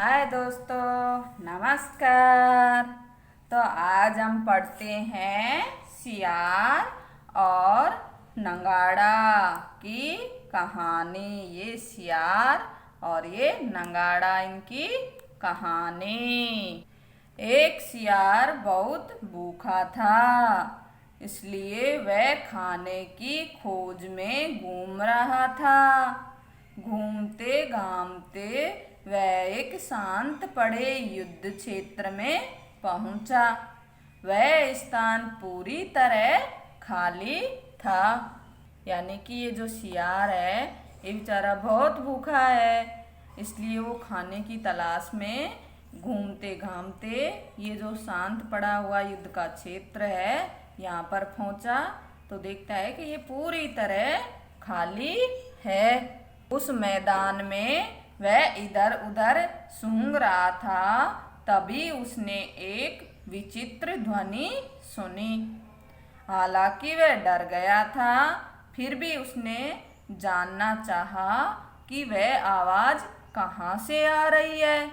हाय दोस्तों, नमस्कार। तो आज हम पढ़ते हैं सियार और नगाड़ा की कहानी। ये सियार और ये नगाड़ा, इनकी कहानी। एक सियार बहुत भूखा था, इसलिए वह खाने की खोज में घूम रहा था। घूमते घामते वह एक शांत पड़े युद्ध क्षेत्र में पहुंचा। वह स्थान पूरी तरह खाली था। यानी कि ये जो सियार है, ये बेचारा बहुत भूखा है, इसलिए वो खाने की तलाश में घूमते घामते ये जो शांत पड़ा हुआ युद्ध का क्षेत्र है, यहाँ पर पहुंचा तो देखता है कि ये पूरी तरह खाली है। उस मैदान में वह इधर उधर सूंघ रहा था, तभी उसने एक विचित्र ध्वनि सुनी। हालांकि वह डर गया था, फिर भी उसने जानना चाहा कि वह आवाज कहाँ से आ रही है।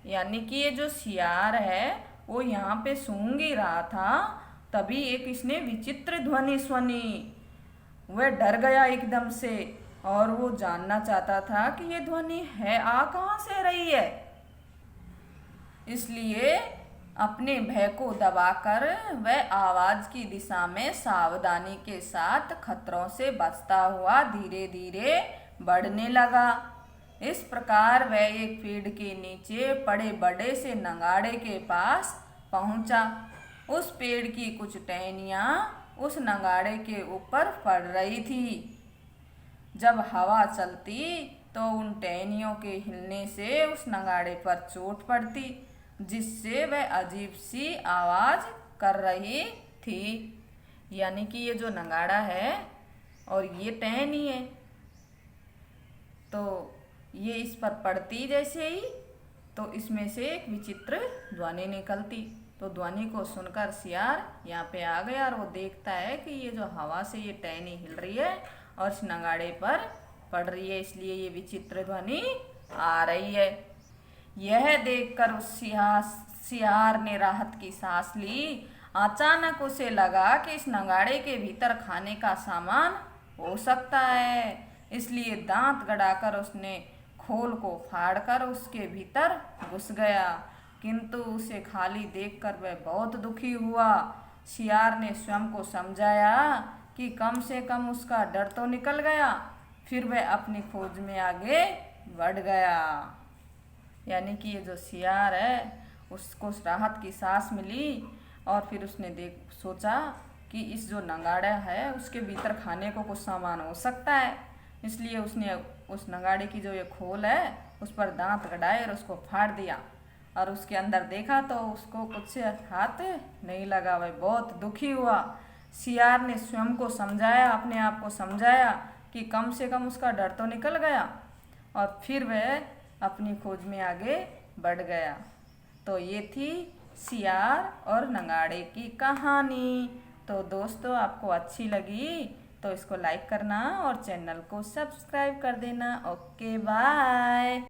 यानी कि ये जो सियार है वो यहाँ पे सूंघ ही रहा था, तभी एक इसने विचित्र ध्वनि सुनी। वह डर गया एकदम से और वो जानना चाहता था कि ये ध्वनि है आ कहाँ से रही है। इसलिए अपने भय को दबाकर वह आवाज की दिशा में सावधानी के साथ खतरों से बचता हुआ धीरे धीरे बढ़ने लगा। इस प्रकार वह एक पेड़ के नीचे पड़े बड़े से नगाड़े के पास पहुंचा। उस पेड़ की कुछ टहनियां उस नगाड़े के ऊपर पड़ रही थी। जब हवा चलती तो उन टहनियों के हिलने से उस नगाड़े पर चोट पड़ती, जिससे वह अजीब सी आवाज कर रही थी। यानी कि ये जो नगाड़ा है और ये टहनी है, तो ये इस पर पड़ती जैसे ही तो इसमें से एक विचित्र ध्वनि निकलती। तो ध्वनि को सुनकर सियार यहाँ पे आ गया और वो देखता है कि ये जो हवा से ये टहनी हिल रही है और इस नगाड़े पर पड़ रही है, इसलिए ये विचित्र ध्वनि आ रही है। यह देखकर उस सियार ने राहत की सांस ली। अचानक उसे लगा कि इस नगाड़े के भीतर खाने का सामान हो सकता है, इसलिए दांत गड़ाकर उसने खोल को फाड़कर उसके भीतर घुस गया। किंतु उसे खाली देखकर वह बहुत दुखी हुआ। सियार ने स्वयं को समझाया कि कम से कम उसका डर तो निकल गया। फिर वह अपनी खोज में आगे बढ़ गया। यानी कि ये जो सियार है उसको राहत की सांस मिली और फिर उसने सोचा कि इस जो नगाड़ा है उसके भीतर खाने को कुछ सामान हो सकता है, इसलिए उसने उस नगाड़े की जो ये खोल है उस पर दांत गड़ाए और उसको फाड़ दिया और उसके अंदर देखा तो उसको कुछ हाथ नहीं लगा। वह बहुत दुखी हुआ। सियार ने स्वयं को समझाया, अपने आप को समझाया कि कम से कम उसका डर तो निकल गया, और फिर वह अपनी खोज में आगे बढ़ गया। तो ये थी सियार और नगाड़े की कहानी। तो दोस्तों, आपको अच्छी लगी तो इसको लाइक करना और चैनल को सब्सक्राइब कर देना। Okay, bye.